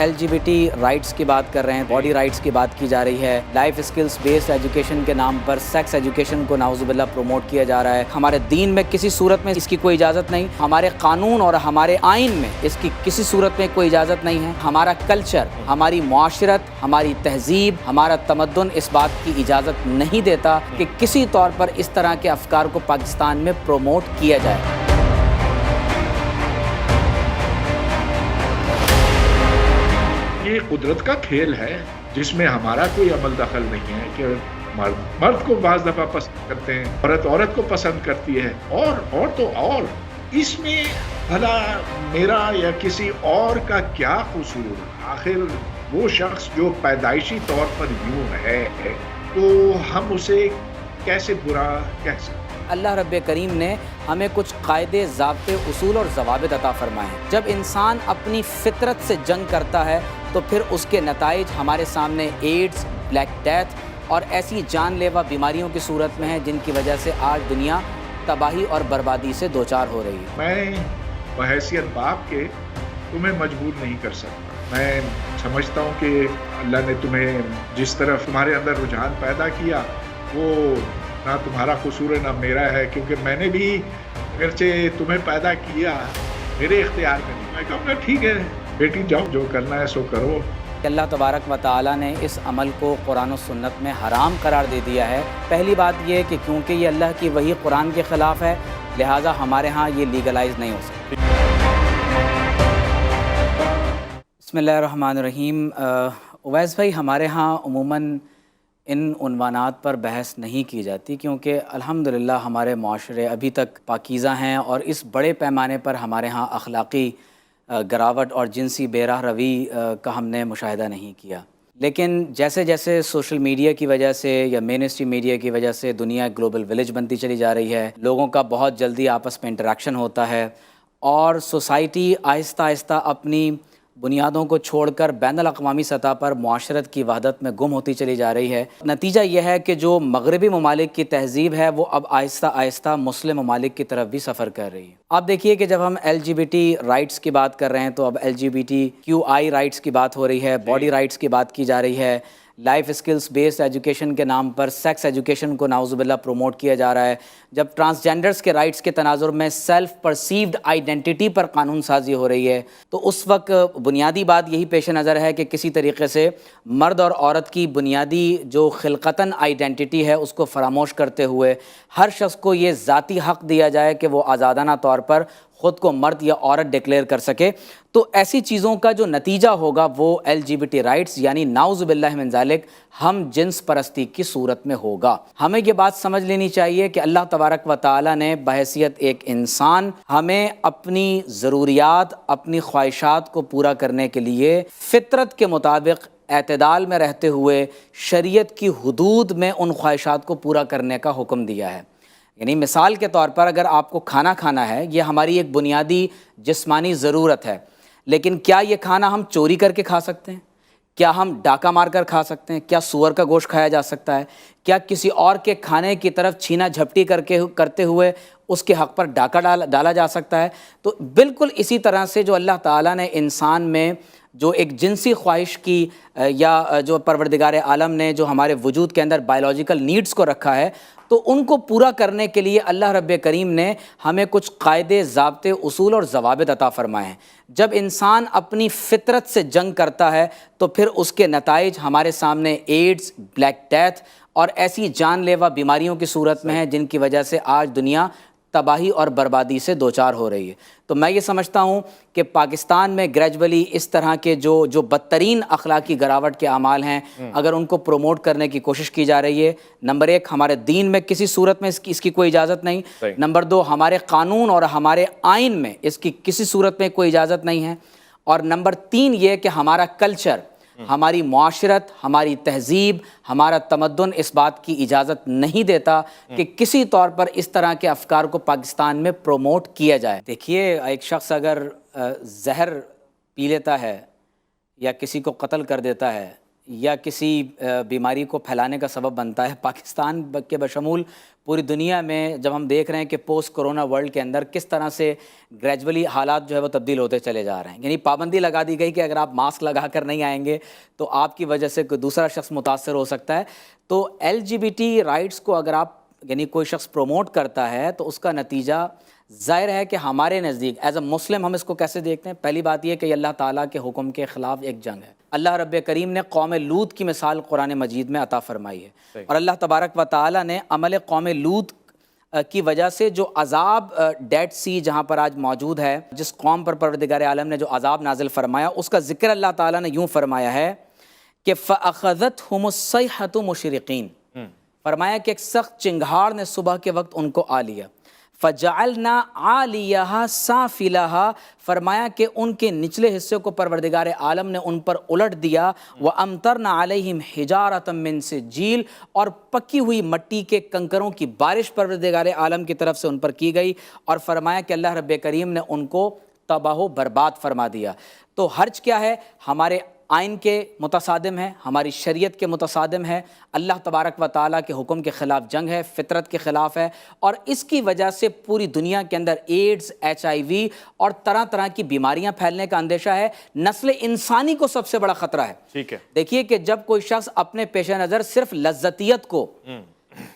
LGBT rights کی بات کر رہے ہیں، باڈی رائٹس کی بات کی جا رہی ہے، لائف اسکلز بیسڈ ایجوکیشن کے نام پر سیکس ایجوکیشن کو نعوذ باللہ پروموٹ کیا جا رہا ہے۔ ہمارے دین میں کسی صورت میں اس کی کوئی اجازت نہیں، ہمارے قانون اور ہمارے آئین میں اس کی کسی صورت میں کوئی اجازت نہیں ہے۔ ہمارا کلچر، ہماری معاشرت، ہماری تہذیب، ہمارا تمدن اس بات کی اجازت نہیں دیتا کہ کسی طور پر اس طرح کے افکار کو پاکستان میں پروموٹ کیا جائے۔ یہ قدرت کا کھیل ہے جس میں ہمارا کوئی عمل دخل نہیں ہے کہ مرد کو بعض دفعہ پسند کرتے ہیں، عورت کو پسند کرتی ہے، اور تو اور اس میں بھلا میرا یا کسی اور کا کیا قصور؟ آخر وہ شخص جو پیدائشی طور پر یوں ہے تو ہم اسے کیسے برا کہہ سکتے؟ اللہ رب کریم نے ہمیں کچھ قاعدے، ضابطے، اصول اور ضوابط عطا فرمائے ہیں۔ جب انسان اپنی فطرت سے جنگ کرتا ہے تو پھر اس کے نتائج ہمارے سامنے ایڈز، بلیک ڈیتھ اور ایسی جان لیوا بیماریوں کی صورت میں ہیں جن کی وجہ سے آج دنیا تباہی اور بربادی سے دوچار ہو رہی ہے۔ میں بحیثیت باپ کے تمہیں مجبور نہیں کر سکتا۔ میں سمجھتا ہوں کہ اللہ نے تمہیں جس طرف تمہارے اندر رجحان پیدا کیا وہ نہ تمہارا قصور ہے نہ میرا ہے، کیونکہ میں نے بھی اگرچہ تمہیں پیدا کیا میرے اختیار میں نہیں۔ میں کہوں گا ٹھیک ہے بیٹی، جاؤ جو کرنا ہے سو کرو۔ اللہ تبارک و تعالیٰ نے اس عمل کو قرآن و سنت میں حرام قرار دے دیا ہے۔ پہلی بات یہ کہ کیونکہ یہ اللہ کی وحی قرآن کے خلاف ہے، لہٰذا ہمارے ہاں یہ لیگلائز نہیں ہو سکتی۔ بسم اللہ الرحمن الرحیم۔ اویس بھائی، ہمارے ہاں عموماً ان عنوانات پر بحث نہیں کی جاتی کیونکہ الحمدللہ ہمارے معاشرے ابھی تک پاکیزہ ہیں اور اس بڑے پیمانے پر ہمارے ہاں اخلاقی گراوٹ اور جنسی بے راہ روی کا ہم نے مشاہدہ نہیں کیا۔ لیکن جیسے جیسے سوشل میڈیا کی وجہ سے یا مین اسٹریم میڈیا کی وجہ سے دنیا گلوبل ولیج بنتی چلی جا رہی ہے، لوگوں کا بہت جلدی آپس میں انٹریکشن ہوتا ہے اور سوسائٹی آہستہ آہستہ اپنی بنیادوں کو چھوڑ کر بین الاقوامی سطح پر معاشرت کی وحدت میں گم ہوتی چلی جا رہی ہے۔ نتیجہ یہ ہے کہ جو مغربی ممالک کی تہذیب ہے وہ اب آہستہ آہستہ مسلم ممالک کی طرف بھی سفر کر رہی ہے۔ آپ دیکھیے کہ جب ہم LGBT رائٹس کی بات کر رہے ہیں تو اب LGBTQI رائٹس کی بات ہو رہی ہے، باڈی رائٹس کی بات کی جا رہی ہے، لائف اسکلز بیسڈ ایجوکیشن کے نام پر سیکس ایجوکیشن کو نعوذ باللہ پروموٹ کیا جا رہا ہے۔ جب ٹرانسجینڈرز کے رائٹس کے تناظر میں سیلف پرسیوڈ آئیڈینٹی پر قانون سازی ہو رہی ہے تو اس وقت بنیادی بات یہی پیش نظر ہے کہ کسی طریقے سے مرد اور عورت کی بنیادی جو خلقتاً آئیڈینٹی ہے اس کو فراموش کرتے ہوئے ہر شخص کو یہ ذاتی حق دیا جائے کہ وہ آزادانہ طور پر خود کو مرد یا عورت ڈکلیئر کر سکے۔ تو ایسی چیزوں کا جو نتیجہ ہوگا وہ LGBT رائٹس یعنی نعوذ باللہ من ذالک ہم جنس پرستی کی صورت میں ہوگا۔ ہمیں یہ بات سمجھ لینی چاہیے کہ اللہ تبارک و تعالیٰ نے بحیثیت ایک انسان ہمیں اپنی ضروریات، اپنی خواہشات کو پورا کرنے کے لیے فطرت کے مطابق اعتدال میں رہتے ہوئے شریعت کی حدود میں ان خواہشات کو پورا کرنے کا حکم دیا ہے۔ یعنی مثال کے طور پر اگر آپ کو کھانا کھانا ہے، یہ ہماری ایک بنیادی جسمانی ضرورت ہے، لیکن کیا یہ کھانا ہم چوری کر کے کھا سکتے ہیں؟ کیا ہم ڈاکہ مار کر کھا سکتے ہیں؟ کیا سور کا گوشت کھایا جا سکتا ہے؟ کیا کسی اور کے کھانے کی طرف چھینا جھپٹی کرتے ہوئے اس کے حق پر ڈاکہ ڈالا جا سکتا ہے؟ تو بالکل اسی طرح سے جو اللہ تعالیٰ نے انسان میں جو ایک جنسی خواہش کی یا جو پروردگار عالم نے جو ہمارے وجود کے اندر بائیولوجیکل نیڈز کو رکھا ہے تو ان کو پورا کرنے کے لیے اللہ رب کریم نے ہمیں کچھ قاعدے، ضابطے، اصول اور ضوابط عطا فرمائے ہیں۔ جب انسان اپنی فطرت سے جنگ کرتا ہے تو پھر اس کے نتائج ہمارے سامنے ایڈز، بلیک ڈیتھ اور ایسی جان لیوا بیماریوں کی صورت میں ہیں جن کی وجہ سے آج دنیا تباہی اور بربادی سے دوچار ہو رہی ہے۔ تو میں یہ سمجھتا ہوں کہ پاکستان میں گریجولی اس طرح کے جو بدترین اخلاقی گراوٹ کے اعمال ہیں اگر ان کو پروموٹ کرنے کی کوشش کی جا رہی ہے، نمبر ایک ہمارے دین میں کسی صورت میں اس کی کوئی اجازت نہیں، نمبر دو ہمارے قانون اور ہمارے آئین میں اس کی کسی صورت میں کوئی اجازت نہیں ہے، اور نمبر تین یہ کہ ہمارا کلچر، ہماری معاشرت، ہماری تہذیب، ہمارا تمدن اس بات کی اجازت نہیں دیتا کہ کسی طور پر اس طرح کے افکار کو پاکستان میں پروموٹ کیا جائے۔ دیکھیے، ایک شخص اگر زہر پی لیتا ہے یا کسی کو قتل کر دیتا ہے یا کسی بیماری کو پھیلانے کا سبب بنتا ہے۔ پاکستان کے بشمول پوری دنیا میں جب ہم دیکھ رہے ہیں کہ پوسٹ کرونا ورلڈ کے اندر کس طرح سے گریجولی حالات جو ہے وہ تبدیل ہوتے چلے جا رہے ہیں، یعنی پابندی لگا دی گئی کہ اگر آپ ماسک لگا کر نہیں آئیں گے تو آپ کی وجہ سے کوئی دوسرا شخص متاثر ہو سکتا ہے۔ تو LGBT رائٹس کو اگر آپ یعنی کوئی شخص پروموٹ کرتا ہے تو اس کا نتیجہ ظاہر ہے کہ ہمارے نزدیک ایز اے مسلم ہم اس کو کیسے دیکھتے ہیں؟ پہلی بات یہ کہ یہ اللہ تعالیٰ کے حکم کے خلاف ایک جنگ ہے۔ اللہ رب کریم نے قوم لوط کی مثال قرآن مجید میں عطا فرمائی ہے، اور اللہ تبارک و تعالیٰ نے عمل قوم لوط کی وجہ سے جو عذاب ڈیڈ سی جہاں پر آج موجود ہے، جس قوم پر پروردگار عالم نے جو عذاب نازل فرمایا، اس کا ذکر اللہ تعالیٰ نے یوں فرمایا ہے کہ فَأَخَذَتْهُمُ الصَّيْحَةُ مُشْرِقِينَ، فرمایا کہ ایک سخت چنگھاڑ نے صبح کے وقت ان کو آ لیا۔ فَجَعَلْنَا عَالِيَهَا سَافِلَهَا، فرمایا کہ ان کے نچلے حصے کو پروردگار عالم نے ان پر الٹ دیا۔ وَأَمْطَرْنَا عَلَيْهِمْ حِجَارَةً مِّن سِجِّيلٍ، اور پکی ہوئی مٹی کے کنکروں کی بارش پروردگار عالم کی طرف سے ان پر کی گئی، اور فرمایا کہ اللہ رب کریم نے ان کو تباہ و برباد فرما دیا۔ تو حرج کیا ہے؟ ہمارے آئین کے متصادم ہے، ہماری شریعت کے متصادم ہے، اللہ تبارک و تعالیٰ کے حکم کے خلاف جنگ ہے، فطرت کے خلاف ہے، اور اس کی وجہ سے پوری دنیا کے اندر ایڈز، HIV اور طرح طرح کی بیماریاں پھیلنے کا اندیشہ ہے۔ نسل انسانی کو سب سے بڑا خطرہ ہے۔ ٹھیک ہے، دیکھیے کہ جب کوئی شخص اپنے پیش نظر صرف لذتیت کو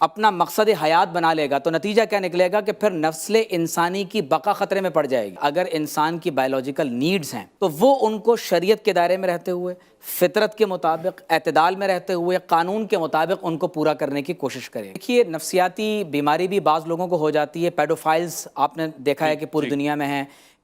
اپنا مقصد حیات بنا لے گا تو نتیجہ کیا نکلے گا کہ پھر نسل انسانی کی بقا خطرے میں پڑ جائے گی۔ اگر انسان کی بایولوجیکل نیڈز ہیں تو وہ ان کو شریعت کے دائرے میں رہتے ہوئے، فطرت کے مطابق، اعتدال میں رہتے ہوئے، قانون کے مطابق ان کو پورا کرنے کی کوشش کرے۔ دیکھیے نفسیاتی بیماری بھی بعض لوگوں کو ہو جاتی ہے۔ پیڈوفائلز آپ نے دیکھا ہے کہ پوری دنیا میں ہیں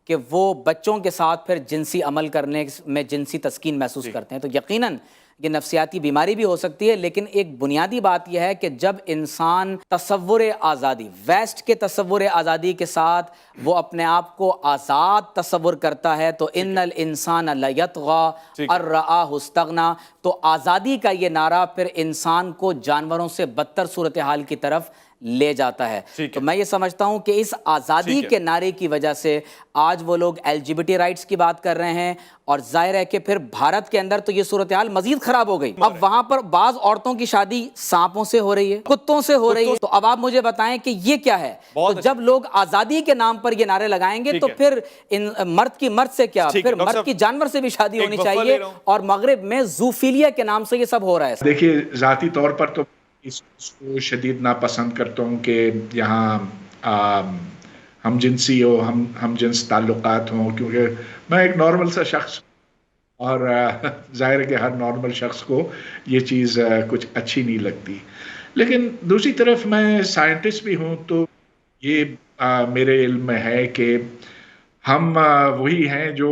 کہ وہ بچوں کے ساتھ پھر جنسی عمل کرنے میں جنسی تسکین محسوس کرتے ہیں۔ تو یقیناً یہ نفسیاتی بیماری بھی ہو سکتی ہے، لیکن ایک بنیادی بات یہ ہے کہ جب انسان تصور آزادی، ویسٹ کے تصور آزادی کے ساتھ وہ اپنے آپ کو آزاد تصور کرتا ہے تو ان الانسان لیطغی ان رآہ استغنی، تو آزادی کا یہ نعرہ پھر انسان کو جانوروں سے بدتر صورتحال کی طرف لے جاتا ہے۔ تو میں یہ سمجھتا ہوں کہ اس آزادی کے نعرے کی وجہ سے آج وہ لوگ LGBT رائٹس کی بات کر رہے ہیں، اور ظاہر ہے کہ پھر بھارت کے اندر تو یہ صورتحال مزید خراب ہو گئی۔ اب وہاں پر بعض عورتوں کی شادی سانپوں سے ہو رہی ہے، کتوں سے ہو رہی ہے۔ تو اب آپ مجھے بتائیں کہ یہ کیا ہے؟ تو جب لوگ آزادی کے نام پر یہ نعرے لگائیں گے تو پھر مرد کی مرد سے کیا، پھر مرد کی جانور سے بھی شادی ہونی چاہیے، اور مغرب میں زوفیلیا کے نام سے یہ سب ہو رہا ہے۔ دیکھیے ذاتی طور پر تو اس کو شدید ناپسند کرتا ہوں کہ یہاں ہم جنسی ہو، ہم جنس تعلقات ہوں، کیونکہ میں ایک نارمل سا شخص اور ظاہر ہے کہ ہر نارمل شخص کو یہ چیز کچھ اچھی نہیں لگتی۔ لیکن دوسری طرف میں سائنٹسٹ بھی ہوں، تو یہ میرے علم میں ہے کہ ہم وہی ہیں جو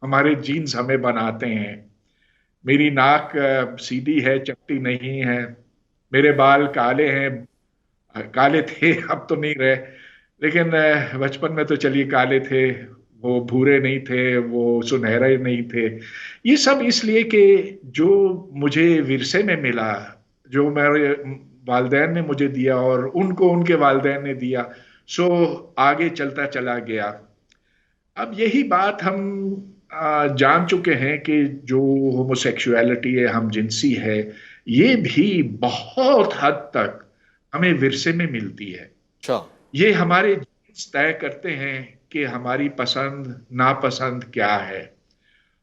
ہمارے جینز ہمیں بناتے ہیں۔ میری ناک سیدھی ہے، چپٹی نہیں ہے، میرے بال کالے ہیں، کالے تھے اب تو نہیں رہے، لیکن بچپن میں تو چلیے کالے تھے، وہ بھورے نہیں تھے، وہ سنہرے نہیں تھے۔ یہ سب اس لیے کہ جو مجھے ورثے میں ملا، جو میرے والدین نے مجھے دیا اور ان کو ان کے والدین نے دیا، سو آگے چلتا چلا گیا۔ اب یہی بات ہم جان چکے ہیں کہ جو ہوموسیکشولیٹی ہے، ہم جنسی ہے، یہ بھی بہت حد تک ہمیں ورثے میں ملتی ہے۔ یہ ہمارے جینز طے کرتے ہیں کہ ہماری پسند ناپسند کیا ہے،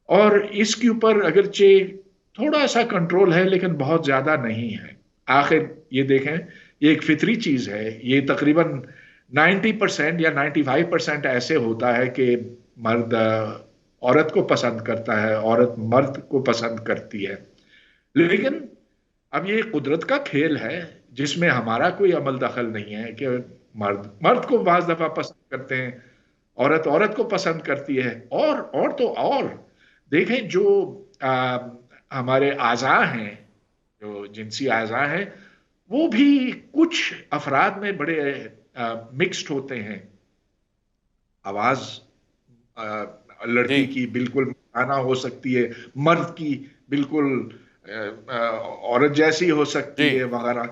اور اس کے اوپر اگرچہ تھوڑا سا کنٹرول ہے لیکن بہت زیادہ نہیں ہے۔ آخر یہ دیکھیں، یہ ایک فطری چیز ہے۔ یہ تقریباً 90% یا 95% ایسے ہوتا ہے کہ مرد عورت کو پسند کرتا ہے، عورت مرد کو پسند کرتی ہے، لیکن اب یہ قدرت کا کھیل ہے جس میں ہمارا کوئی عمل دخل نہیں ہے کہ مرد کو بعض دفعہ پسند کرتے ہیں، عورت کو پسند کرتی ہے، اور تو اور دیکھیں جو ہمارے اعضاء ہیں، جو جنسی اعضاء ہیں، وہ بھی کچھ افراد میں بڑے مکسڈ ہوتے ہیں۔ آواز لڑکی کی بالکل مردانہ ہو سکتی ہے، مرد کی بالکل عورت جیسی ہو سکتی ہے وغیرہ۔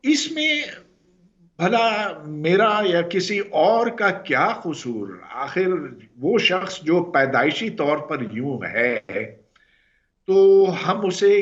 اس میں بھلا میرا یا کسی اور کا کیا قصور؟ آخر وہ شخص جو پیدائشی طور پر یوں ہے تو ہم اسے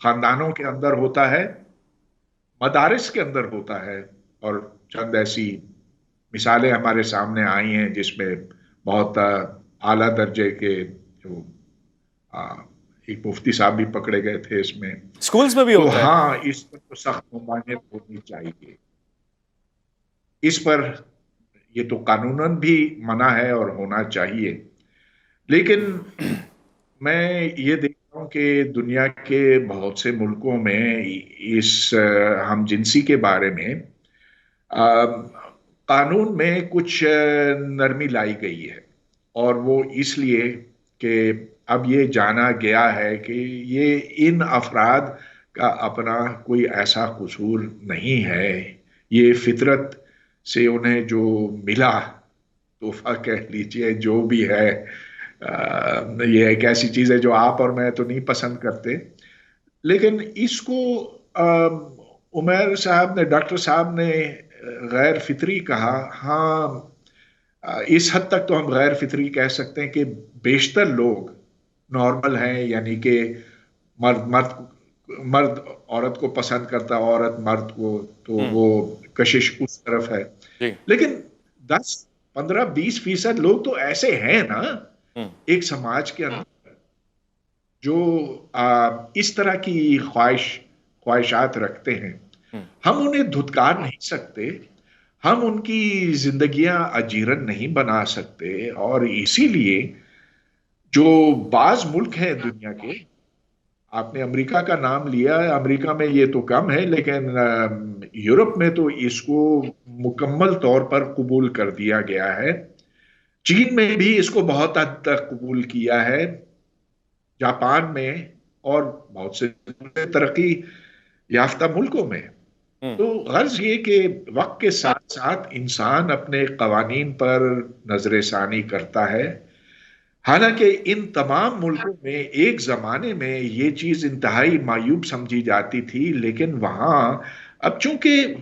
خاندانوں کے اندر ہوتا ہے، مدارس کے اندر ہوتا ہے، اور چند ایسی مثالیں ہمارے سامنے آئی ہیں جس میں بہت اعلیٰ درجے کے جو ایک مفتی صاحب بھی پکڑے گئے تھے اس میں. اسکولز میں بھی تو ہوتا ہے. ہاں، اس پر تو سخت ممانعت ہونی چاہیے. اس پر یہ تو قانوناً بھی منع ہے اور ہونا چاہیے. لیکن میں یہ دیکھتا ہوں کہ دنیا کے بہت سے ملکوں میں اس ہم جنسی کے بارے میں قانون میں کچھ نرمی لائی گئی ہے، اور وہ اس لیے کہ اب یہ جانا گیا ہے کہ یہ ان افراد کا اپنا کوئی ایسا قصور نہیں ہے. یہ فطرت سے انہیں جو ملا تحفہ کہہ لیجئے، جو بھی ہے، یہ ایک ایسی چیز ہے جو آپ اور میں تو نہیں پسند کرتے. لیکن اس کو عمیر صاحب نے، ڈاکٹر صاحب نے غیر فطری کہا. ہاں، اس حد تک تو ہم غیر فطری کہہ سکتے ہیں کہ بیشتر لوگ نارمل ہیں، یعنی کہ مرد عورت کو پسند کرتا، عورت مرد کو، تو وہ کشش اس طرف ہے. لیکن 10-15-20% لوگ تو ایسے ہیں نا ایک سماج کے اندر جو اس طرح کی خواہشات رکھتے ہیں. ہم انہیں دھتکار نہیں سکتے، ہم ان کی زندگیاں اجیرن نہیں بنا سکتے. اور اسی لیے جو بعض ملک ہیں دنیا کے، آپ نے امریکہ کا نام لیا ہے، امریکہ میں یہ تو کم ہے، لیکن یورپ میں تو اس کو مکمل طور پر قبول کر دیا گیا ہے. چین میں بھی اس کو بہت حد تک قبول کیا ہے، جاپان میں، اور بہت سے ترقی یافتہ ملکوں میں. تو غرض یہ کہ وقت کے ساتھ ساتھ انسان اپنے قوانین پر نظر ثانی کرتا ہے. حالانکہ ان تمام ملکوں میں ایک زمانے میں یہ چیز انتہائی معیوب سمجھی جاتی تھی، لیکن وہاں اب چونکہ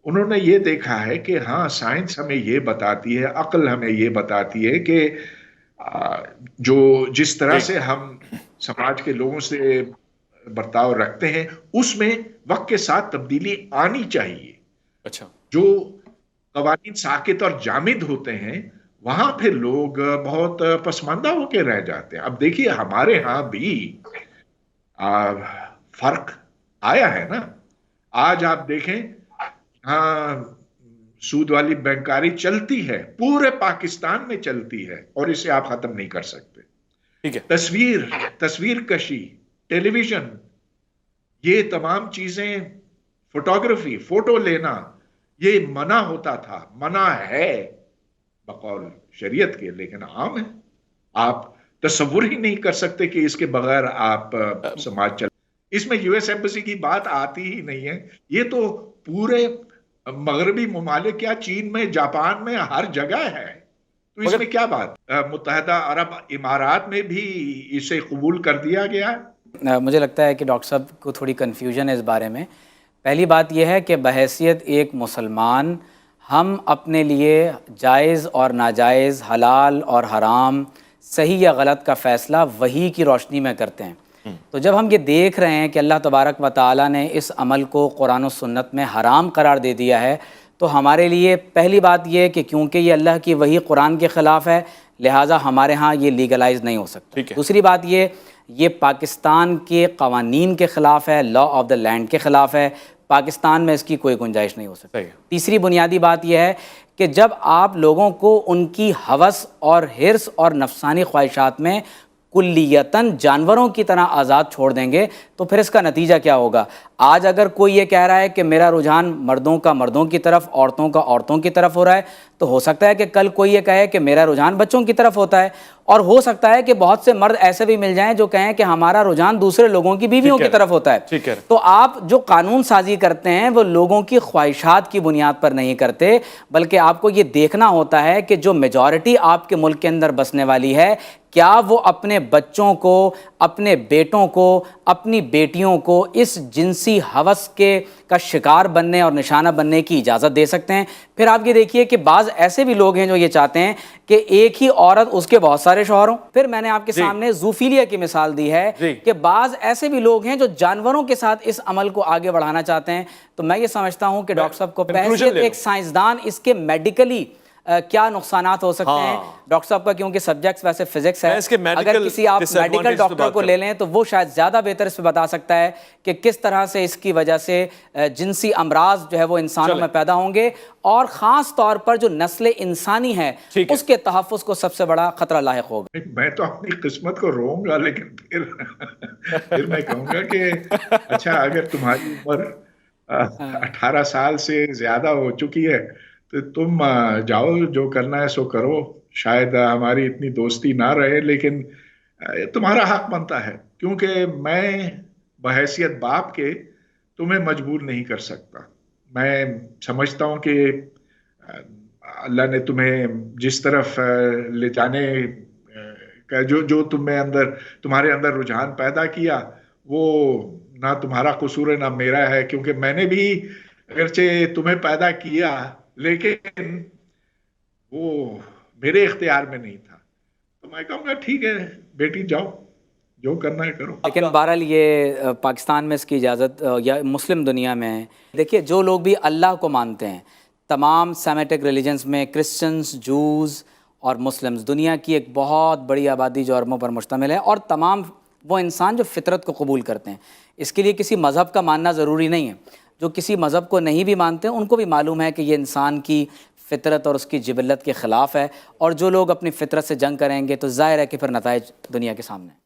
انہوں نے یہ دیکھا ہے کہ ہاں، سائنس ہمیں یہ بتاتی ہے، عقل ہمیں یہ بتاتی ہے کہ جو جس طرح سے ہم سماج کے لوگوں سے برتاؤ رکھتے ہیں اس میں وقت کے ساتھ تبدیلی آنی چاہیے. اچھا. جو قوانین ساکت اور جامد ہوتے ہیں وہاں پھر لوگ بہت پسماندہ ہو کے رہ جاتے ہیں. اب دیکھیے ہمارے ہاں بھی فرق آیا ہے نا. آج آپ دیکھیں، ہاں، سود والی بینکاری چلتی ہے، پورے پاکستان میں چلتی ہے، اور اسے آپ ختم نہیں کر سکتے. ٹھیک ہے. تصویر کشی، ٹیلی ویژن، یہ تمام چیزیں، فوٹوگرافی، فوٹو لینا، یہ منع ہوتا تھا، منع ہے بقول شریعت کے، لیکن عام ہے. آپ تصور ہی نہیں کر سکتے کہ اس کے بغیر آپ سماج چل. اس میں یو ایس ایمبیسی کی بات آتی ہی نہیں ہے. یہ تو پورے مغربی ممالک، کیا چین میں، جاپان میں، ہر جگہ ہے. تو اس میں کیا بات؟ متحدہ عرب امارات میں بھی اسے قبول کر دیا گیا. مجھے لگتا ہے کہ ڈاکٹر صاحب کو تھوڑی کنفیوژن ہے اس بارے میں. پہلی بات یہ ہے کہ بحیثیت ایک مسلمان ہم اپنے لیے جائز اور ناجائز، حلال اور حرام، صحیح یا غلط کا فیصلہ وحی کی روشنی میں کرتے ہیں. تو جب ہم یہ دیکھ رہے ہیں کہ اللہ تبارک و تعالیٰ نے اس عمل کو قرآن و سنت میں حرام قرار دے دیا ہے، تو ہمارے لیے پہلی بات یہ کہ کیونکہ یہ اللہ کی وحی قرآن کے خلاف ہے، لہٰذا ہمارے ہاں یہ لیگلائز نہیں ہو سکتا. دوسری بات یہ پاکستان کے قوانین کے خلاف ہے، لا آف دا لینڈ کے خلاف ہے. پاکستان میں اس کی کوئی گنجائش نہیں ہو سکتی. تیسری بنیادی بات یہ ہے کہ جب آپ لوگوں کو ان کی ہوس اور حرص اور نفسانی خواہشات میں کلیتاً جانوروں کی طرح آزاد چھوڑ دیں گے تو پھر اس کا نتیجہ کیا ہوگا؟ آج اگر کوئی یہ کہہ رہا ہے کہ میرا رجحان مردوں کا مردوں کی طرف، عورتوں کا عورتوں کی طرف ہو رہا ہے، تو ہو سکتا ہے کہ کل کوئی یہ کہے کہ میرا رجحان بچوں کی طرف ہوتا ہے. اور ہو سکتا ہے کہ بہت سے مرد ایسے بھی مل جائیں جو کہیں کہ ہمارا رجحان دوسرے لوگوں کی بیویوں کی طرف ہوتا ہے. تو آپ جو قانون سازی کرتے ہیں وہ لوگوں کی خواہشات کی بنیاد پر نہیں کرتے، بلکہ آپ کو یہ دیکھنا ہوتا ہے کہ جو میجورٹی آپ کے ملک کے اندر بسنے والی ہے، کیا وہ اپنے بچوں کو، اپنے بیٹوں کو، اپنی بیٹیوں کو اس جنسی ہوس کا شکار بننے اور نشانہ بننے کی اجازت دے سکتے ہیں؟ پھر آپ یہ دیکھیے کہ بعض ایسے بھی لوگ ہیں جو یہ چاہتے ہیں کہ ایک ہی عورت اس کے بہت سارے شوہر ہوں۔ پھر میں نے آپ کے سامنے زوفیلیا کی مثال دی ہے کہ بعض ایسے بھی لوگ ہیں جو جانوروں کے ساتھ اس عمل کو آگے بڑھانا چاہتے ہیں۔ تو میں یہ سمجھتا ہوں کہ ڈاکٹر صاحب کو بحیثیت ایک سائنسدان اس کے میڈیکلی کیا نقصانات ہو سکتے ہیں ڈاکٹر صاحب کا، کیونکہ سبجیکٹس ویسے فزکس ہے، اگر کسی آپ میڈیکل ڈاکٹر کو لے لیں تو وہ شاید زیادہ بہتر اس پہ بتا سکتا ہے کہ کس طرح سے اس کی وجہ سے جنسی امراض جو ہے وہ انسانوں میں پیدا ہوں گے، اور خاص طور پر جو نسل انسانی ہے اس کے تحفظ کو سب سے بڑا خطرہ لاحق ہوگا۔ میں تو اپنی قسمت کو روؤں گا، لیکن پھر میں کہوں گا کہ اچھا اگر تمہاری عمر 18 سال سے زیادہ ہو چکی ہے تو تم جاؤ، جو کرنا ہے سو کرو، شاید ہماری اتنی دوستی نہ رہے، لیکن تمہارا حق بنتا ہے، کیونکہ میں بحیثیت باپ کے تمہیں مجبور نہیں کر سکتا۔ میں سمجھتا ہوں کہ اللہ نے تمہیں جس طرف لے جانے کا جو تمہارے اندر رجحان پیدا کیا، وہ نہ تمہارا قصور ہے نہ میرا ہے، کیونکہ میں نے بھی اگرچہ تمہیں پیدا کیا لیکن وہ میرے اختیار میں نہیں تھا۔ تو میں کہوں گا ٹھیک ہے بیٹی، جاؤ جو کرنا ہے کرو۔ لیکن بہرحال یہ پاکستان میں اس کی اجازت یا مسلم دنیا میں ہے۔ دیکھیے جو لوگ بھی اللہ کو مانتے ہیں، تمام سیمیٹک ریلیجنز میں کرسچنز، جوز اور مسلمز، دنیا کی ایک بہت بڑی آبادی جو اربوں پر مشتمل ہے، اور تمام وہ انسان جو فطرت کو قبول کرتے ہیں، اس کے لیے کسی مذہب کا ماننا ضروری نہیں ہے۔ جو کسی مذہب کو نہیں بھی مانتے ہیں ان کو بھی معلوم ہے کہ یہ انسان کی فطرت اور اس کی جبلت کے خلاف ہے، اور جو لوگ اپنی فطرت سے جنگ کریں گے تو ظاہر ہے کہ پھر نتائج دنیا کے سامنے ہیں۔